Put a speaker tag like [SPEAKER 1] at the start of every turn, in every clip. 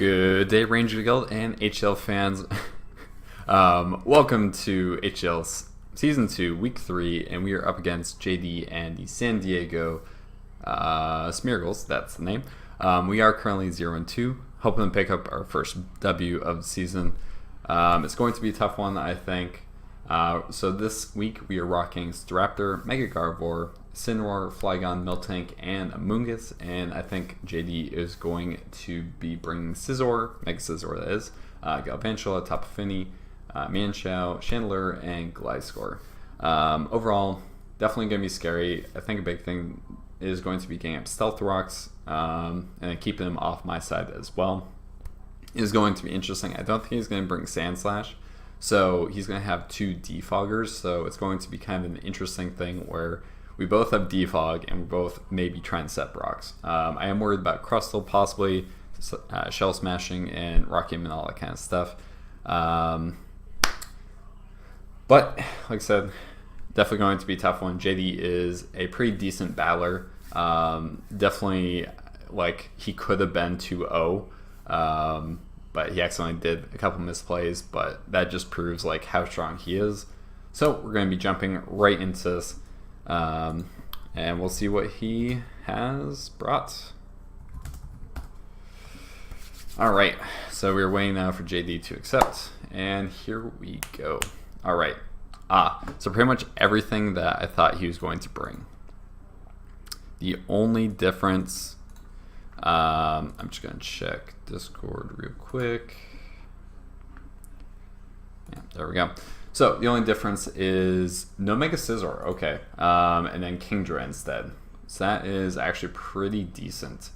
[SPEAKER 1] Good day, Ranger Guild and HDL fans. Welcome to HDL Season 2, Week 3, and we are up against JD and the San Diego Smeargles, that's the name. We are currently 0-2, hoping to pick up our first W of the season. It's going to be a tough one, I think. So this week we are rocking Staraptor, Mega Gardevoir, Incineroar, Flygon, Miltank, and Amoonguss, and I think JD is going to be bringing Scizor, Mega Scizor that is, Galvantula, Tapu Fini, Mienshao, Chandelure, and Gliscor. Overall, definitely going to be scary. I think a big thing is going to be getting up Stealth Rocks, and keeping them off my side as well is going to be interesting. I don't think he's going to bring Sand Slash, so he's going to have two Defoggers, so it's going to be kind of an interesting thing where we both have Defog, and we're both maybe trying to set rocks. I am worried about Crustle, possibly, Shell Smashing, and Rocky and all that kind of stuff. But, like I said, definitely going to be a tough one. JD is a pretty decent battler. Definitely, like, he could have been 2-0, but he accidentally did a couple misplays, but that just proves, like, how strong he is. So, we're going to be jumping right into this. And we'll see what he has brought. Alright, so we're waiting now for JD to accept, and here we go. Alright, so pretty much everything that I thought he was going to bring. The only difference, I'm just going to check Discord real quick. Yeah, there we go. So the only difference is no Mega Scizor, okay, and then Kingdra instead. So that is actually pretty decent,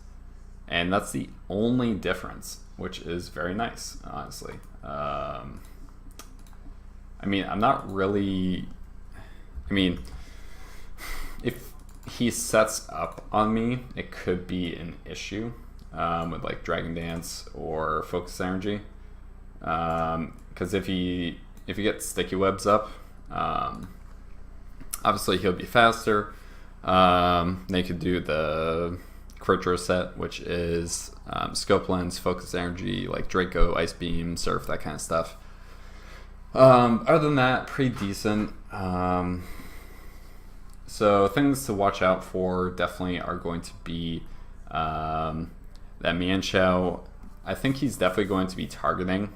[SPEAKER 1] and that's the only difference, which is very nice, honestly. I mean, I'm not really. I mean, if he sets up on me, it could be an issue with like Dragon Dance or Focus Energy, because if he gets Sticky Webs up, obviously he'll be faster. They could do the Quirtro set, which is Scope Lens, Focus Energy, like Draco, Ice Beam, Surf, that kind of stuff. Other than that, pretty decent. So things to watch out for definitely are going to be that Mienshao. I think he's definitely going to be targeting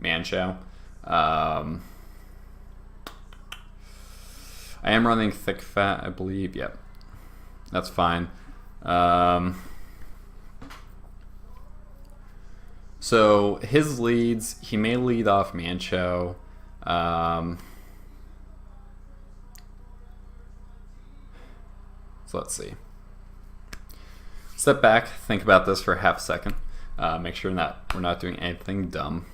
[SPEAKER 1] Mienshao. I am running Thick Fat, I believe. Yep, that's fine. So his leads, he may lead off Mienshao. So let's see. Step back, think about this for half a second. Make sure we're not doing anything dumb.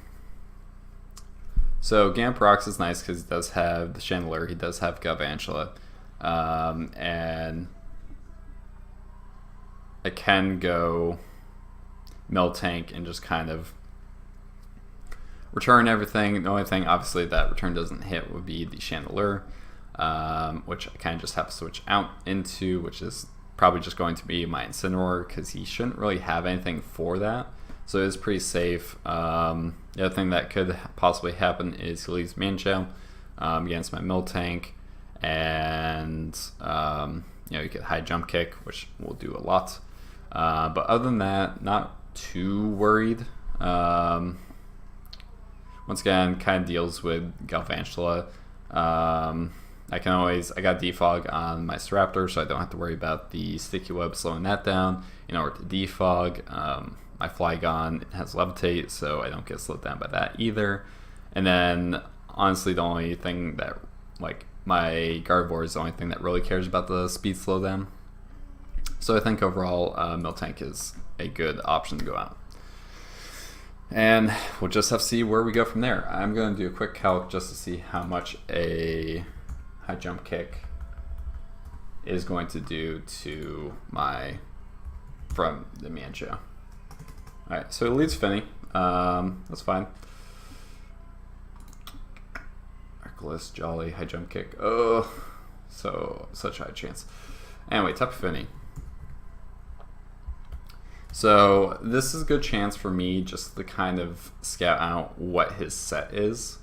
[SPEAKER 1] So Gamprox is nice because he does have the Chandelure, he does have Galvantula, and I can go Miltank and just kind of return everything. The only thing, obviously, that return doesn't hit would be the Chandelure, which I kind of just have to switch out into, which is probably just going to be my Incineroar because he shouldn't really have anything for that. So it is pretty safe. The other thing that could possibly happen is he leaves Mienshao against my Miltank, and you get high jump kick, which will do a lot. But other than that, not too worried. Once again, kind of deals with Galvantula. I got Defog on my Staraptor, so I don't have to worry about the Sticky Web slowing that down in order to defog. My Flygon has Levitate, so I don't get slowed down by that either. And then, honestly, the only thing that, like, my Gardevoir is the only thing that really cares about the speed slowdown. So I think overall, Miltank is a good option to go out. And we'll just have to see where we go from there. I'm going to do a quick calc just to see how much a high jump kick is going to do to from the Mienshao. Alright, so it leads Finny. That's fine. Reckless, Jolly, high jump kick. Oh, such high chance. Anyway, Tapu Fini. So this is a good chance for me just to kind of scout out what his set is.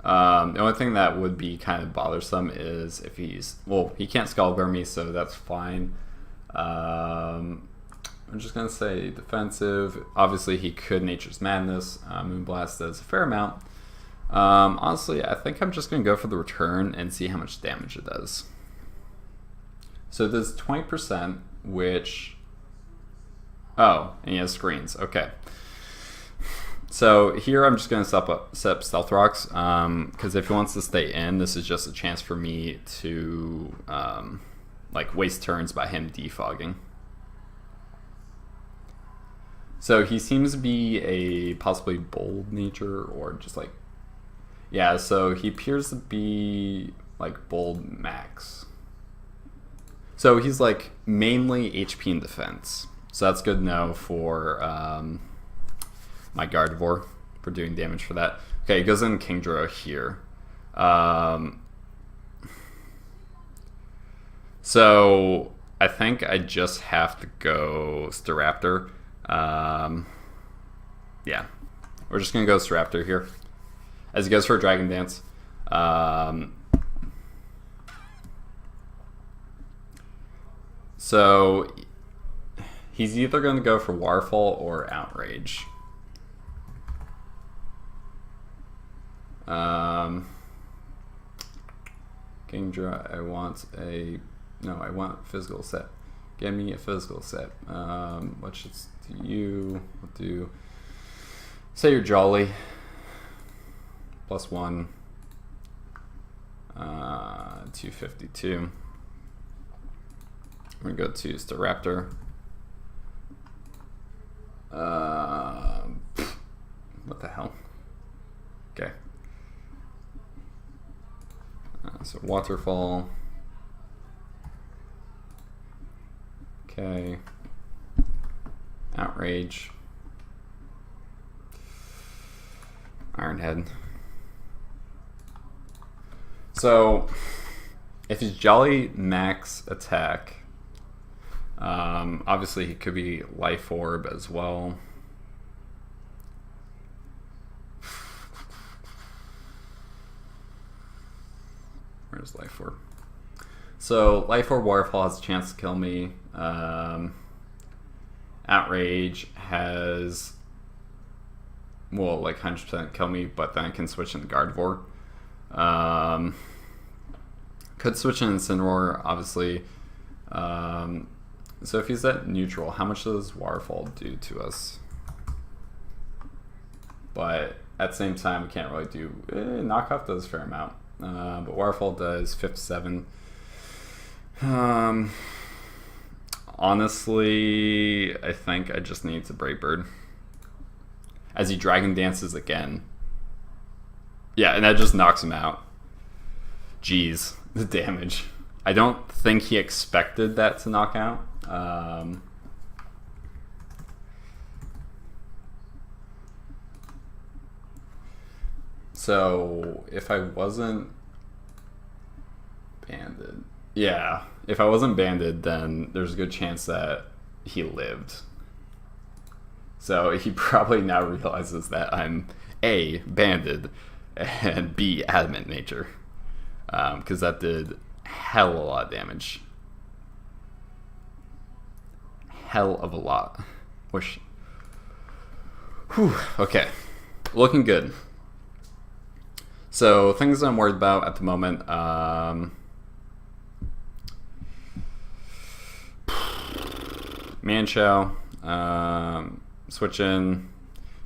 [SPEAKER 1] The only thing that would be kind of bothersome is if he can't Skull Bear me, so that's fine. I'm just going to say defensive. Obviously, he could Nature's Madness. Moonblast does a fair amount. Honestly, I think I'm just going to go for the return and see how much damage it does. So it does 20%, which... Oh, and he has screens. Okay. So here I'm just going to set up Stealth Rocks, because if he wants to stay in, this is just a chance for me to waste turns by him defogging. So he seems to be a possibly bold nature, or just like... Yeah, so he appears to be like bold max. So he's like mainly HP and defense. So that's good to know for my Gardevoir for doing damage for that. Okay, he goes in Kingdra here. So I think I just have to go Staraptor. Yeah, we're just going to go Staraptor here. As he goes for a Dragon Dance. So... He's either going to go for Waterfall or Outrage. Kingdra, I want a physical set. Give me a physical set. What should do you do? Say you're Jolly. +1. 252. We're going to go to Staraptor. What the hell? Okay. So Waterfall. Okay. Outrage. Ironhead. So, if he's Jolly max attack, obviously he could be Life Orb as well. Where's Life Orb? So Life Orb Waterfall has a chance to kill me. Outrage has, well, like 100% kill me, but then I can switch into Gardevoir. Could switch in Incineroar, obviously. So if he's at neutral, how much does Waterfall do to us? But at the same time, we can't really do... Knockoff does a fair amount. But Waterfall does 57. Honestly, I think I just need to Brave Bird. As he Dragon Dances again. Yeah, and that just knocks him out. Jeez, the damage. I don't think he expected that to knock out. So if I wasn't banded, yeah, if I wasn't banded, then there's a good chance that he lived. So he probably now realizes that I'm A, banded, and B, adamant nature, because that did hell of a lot of damage. Hell of a lot. Wish. Whew. Okay, looking good. So things I'm worried about at the moment. Manchow. Switch in.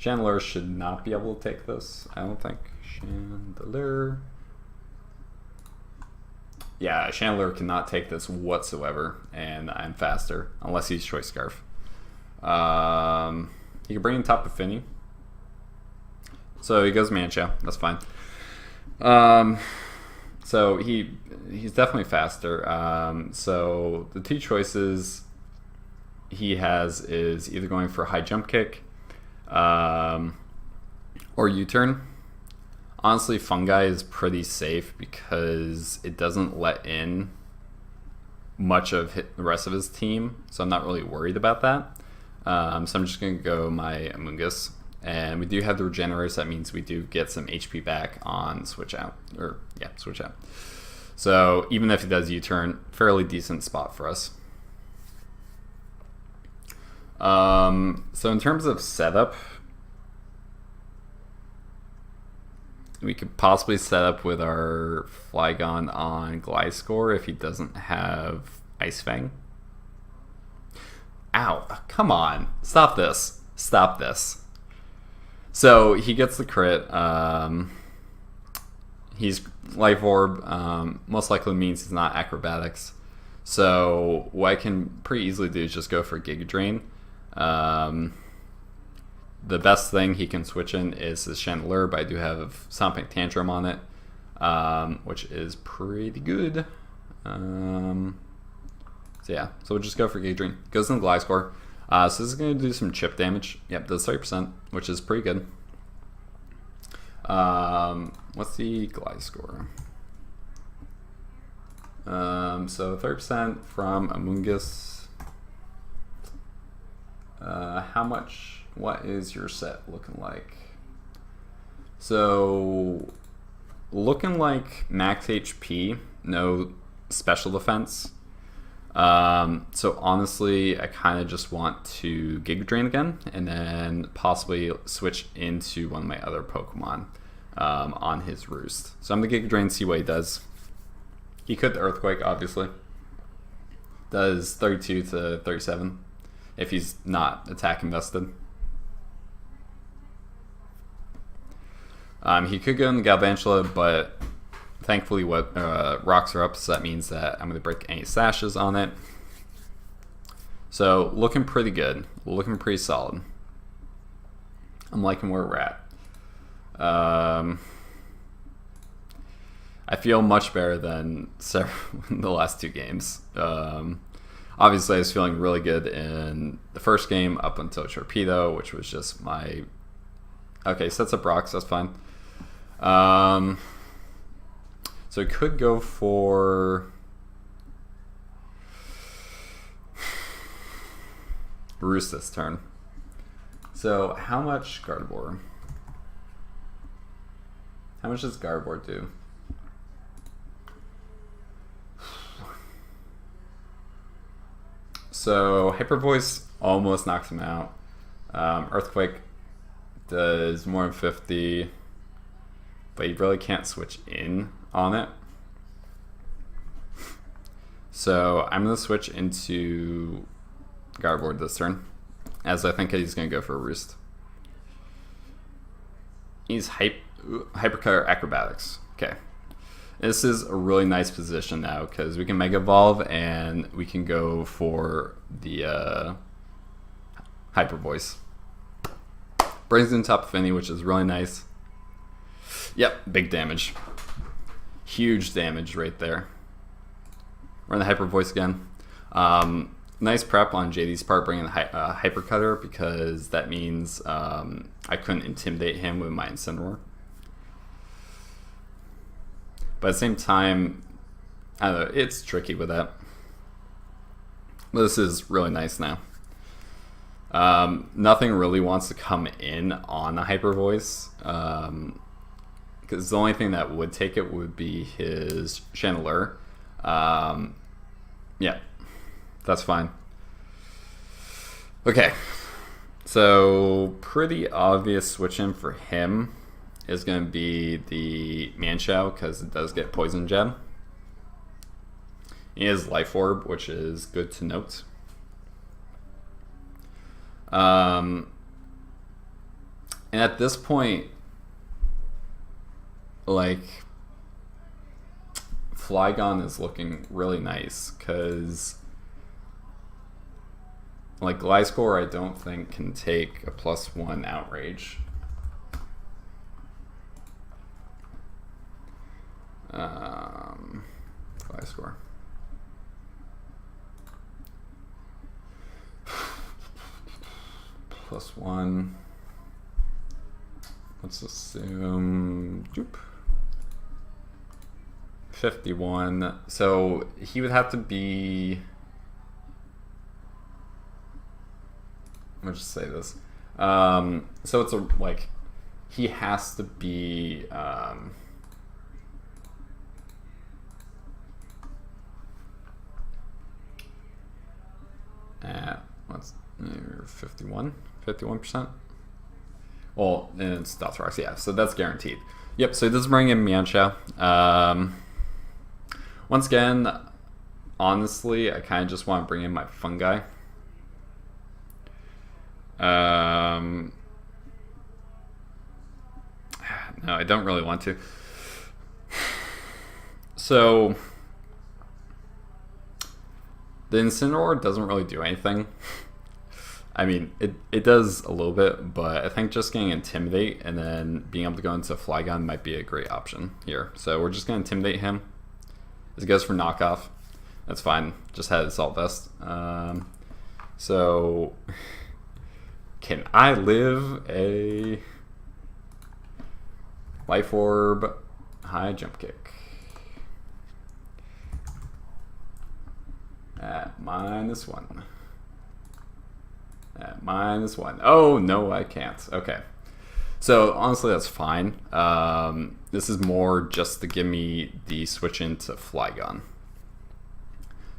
[SPEAKER 1] Chandelure should not be able to take this, I don't think. Chandelure. Yeah, Chandelure cannot take this whatsoever, and I'm faster, unless he's Choice Scarf. He can bring in Top Affinity. So he goes Manchow, that's fine. So he's definitely faster. So the two choices he has is either going for High Jump Kick or U-Turn. Honestly, Fungi is pretty safe because it doesn't let in much of the rest of his team, so I'm not really worried about that. So I'm just going to go my Amoonguss. And we do have the Regenerate, so that means we do get some HP back on switch out. Or, yeah, switch out. So even if he does U-turn, fairly decent spot for us. So in terms of setup, we could possibly set up with our Flygon on Gliscor if he doesn't have Ice Fang. Ow, come on. Stop this. Stop this. So he gets the crit. He's Life Orb. Most likely means he's not Acrobatics. So what I can pretty easily do is just go for Giga Drain. The best thing he can switch in is his Chandelure, but I do have Stomp Tantrum on it, which is pretty good. So yeah, so we'll just go for Giga Drain. Goes in the Gliscor. So this is going to do some chip damage. Yep, does 30%, which is pretty good. What's the Gliscor? So 30% from Amoonguss. How much? What is your set looking like? So, looking like max HP, no special defense. So honestly, I kind of just want to Giga Drain again, and then possibly switch into one of my other Pokemon on his Roost. So I'm gonna Giga Drain, see what he does. He could Earthquake, obviously. Does 32 to 37 if he's not attack invested. He could go in the Galvantula, but thankfully what rocks are up, so that means that I'm going to break any sashes on it. So looking pretty good, looking pretty solid. I'm liking where we're at. I feel much better than the last two games. Obviously I was feeling really good in the first game up until Torpedo, which was just my... Okay, sets up rocks, that's fine. So I could go for Roost this turn. So how much Gardevoir? How much does Gardevoir do? So Hyper Voice almost knocks him out. Earthquake does more than 50, but you really can't switch in on it. So I'm going to switch into Gardevoir this turn, as I think he's going to go for a Roost. He's Hypercutter Acrobatics. Okay. This is a really nice position now, because we can Mega Evolve and we can go for the Hyper Voice. Brings in Top Affinity, which is really nice. Yep, big damage. Huge damage right there. Run the Hyper Voice again. Nice prep on JD's part, bringing the Hyper Cutter, because that means I couldn't intimidate him with my Incineroar. But at the same time, I don't know, it's tricky with that. But this is really nice now. Nothing really wants to come in on the Hyper Voice, because the only thing that would take it would be his Chandelure. Yeah, that's fine. Okay, so pretty obvious switch in for him is going to be the Manchow, because it does get Poison Jab. He has Life Orb, which is good to note. And at this point, like, Flygon is looking really nice, because like Gliscor I don't think can take a +1 Outrage. Gliscor. +1. Let's assume 51. So he would have to be me just say this. So it's like he has to be. At what's 51%. Well, and it's Death Rocks, yeah. So that's guaranteed. Yep. So he does bring in Mienshao. Once again, honestly, I kind of just want to bring in my fungi. No, I don't really want to. So the Incineroar doesn't really do anything. I mean, it does a little bit, but I think just getting Intimidate and then being able to go into Flygon might be a great option here. So we're just going to Intimidate him. As it goes for knockoff. That's fine. Just had Assault Vest. So can I live a Life Orb high jump kick? At -1. At -1. Oh, no, I can't. Okay. So, honestly, that's fine. This is more just to give me the switch into Flygon.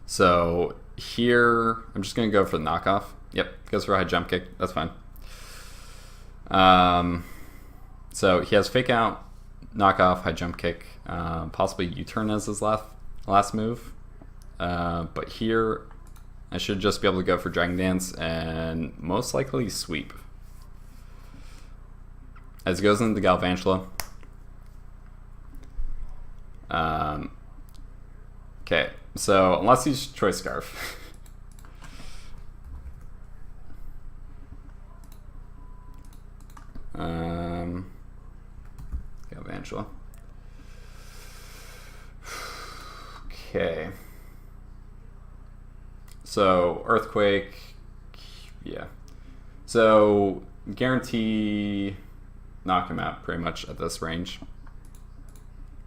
[SPEAKER 1] So, here, I'm just going to go for the knockoff. Yep, goes for a high jump kick. That's fine. So, he has Fake Out, knockoff, high jump kick, possibly U-turn as his last move. But here, I should just be able to go for Dragon Dance and most likely Sweep. As it goes into Galvantula. Okay, so unless he's Choice Scarf. Galvantula. Okay. So, Earthquake, yeah. So, guarantee knock him out pretty much at this range.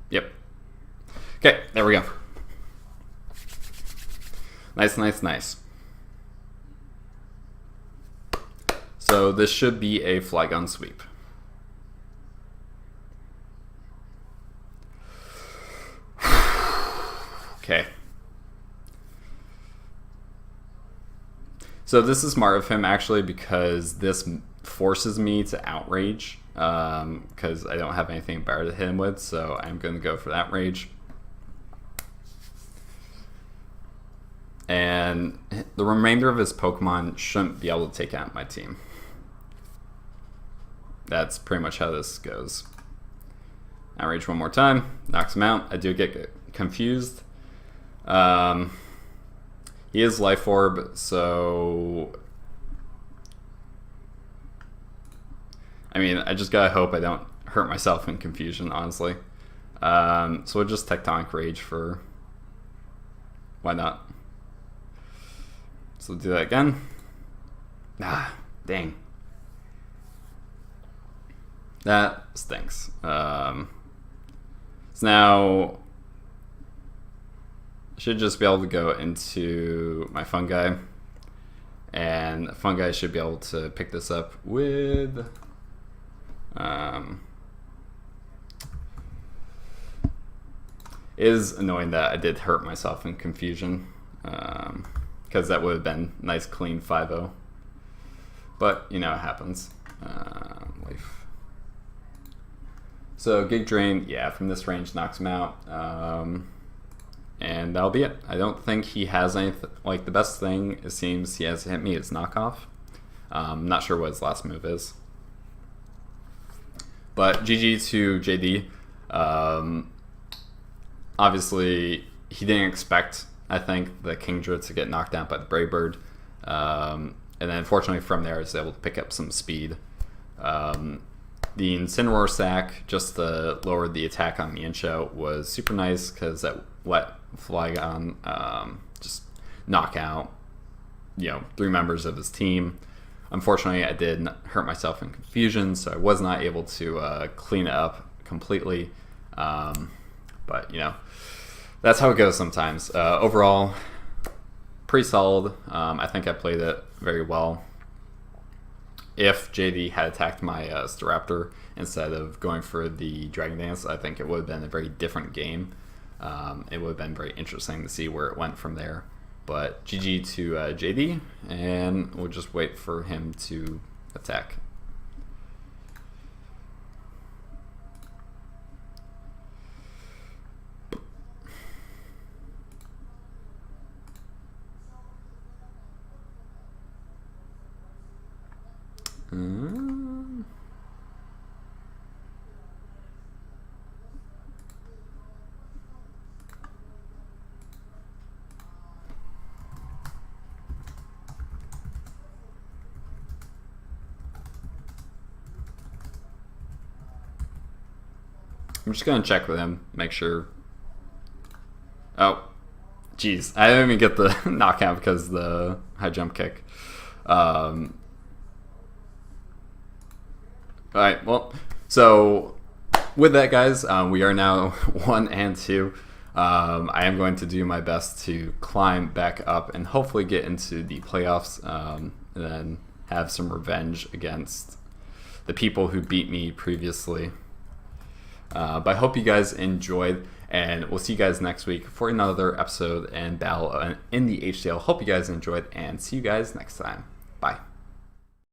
[SPEAKER 1] Yep. Okay, there we go. Nice, nice, nice. So, this should be a Flygon sweep. Okay. So this is smart of him actually because this forces me to Outrage because I don't have anything better to hit him with, so I'm going to go for that Rage. And the remainder of his Pokemon shouldn't be able to take out my team. That's pretty much how this goes. Outrage one more time, knocks him out. I do get confused. He is Life Orb, so I mean, I just gotta hope I don't hurt myself in confusion, honestly. So we'll just Tectonic Rage for why not? So we'll do that again. Ah, dang. That stinks. So now should just be able to go into my Fungi, and Fungi should be able to pick this up with it is annoying that I did hurt myself in confusion because that would have been nice clean 5-0, but you know it happens. Life. So Gig Drain, yeah, from this range knocks him out. And that'll be it. I don't think he has anything. Like, the best thing it seems he has hit me is knockoff. I'm not sure what his last move is. But GG to JD. Obviously, he didn't expect, I think, the Kingdra to get knocked out by the Brave Bird. And then, unfortunately, from there, I was able to pick up some speed. The Incineroar sack, just to lower the attack on Mienshao, was super nice because that let Flygon just knock out, 3 members of his team. Unfortunately, I did hurt myself in confusion, so I was not able to clean it up completely. But that's how it goes sometimes. Overall, pretty solid. I think I played it very well. if JD had attacked my Staraptor instead of going for the Dragon Dance, I think it would have been a very different game. It would have been very interesting to see where it went from there. But GG to JD, and we'll just wait for him to attack. I'm just gonna check with him, make sure. Oh, jeez, I didn't even get the knockout because of the high jump kick. Alright, well, so with that, guys, we are now 1 and 2. I am going to do my best to climb back up and hopefully get into the playoffs, and then have some revenge against the people who beat me previously. But I hope you guys enjoyed, and we'll see you guys next week for another episode and battle in the HDL. Hope you guys enjoyed, and see you guys next time. Bye.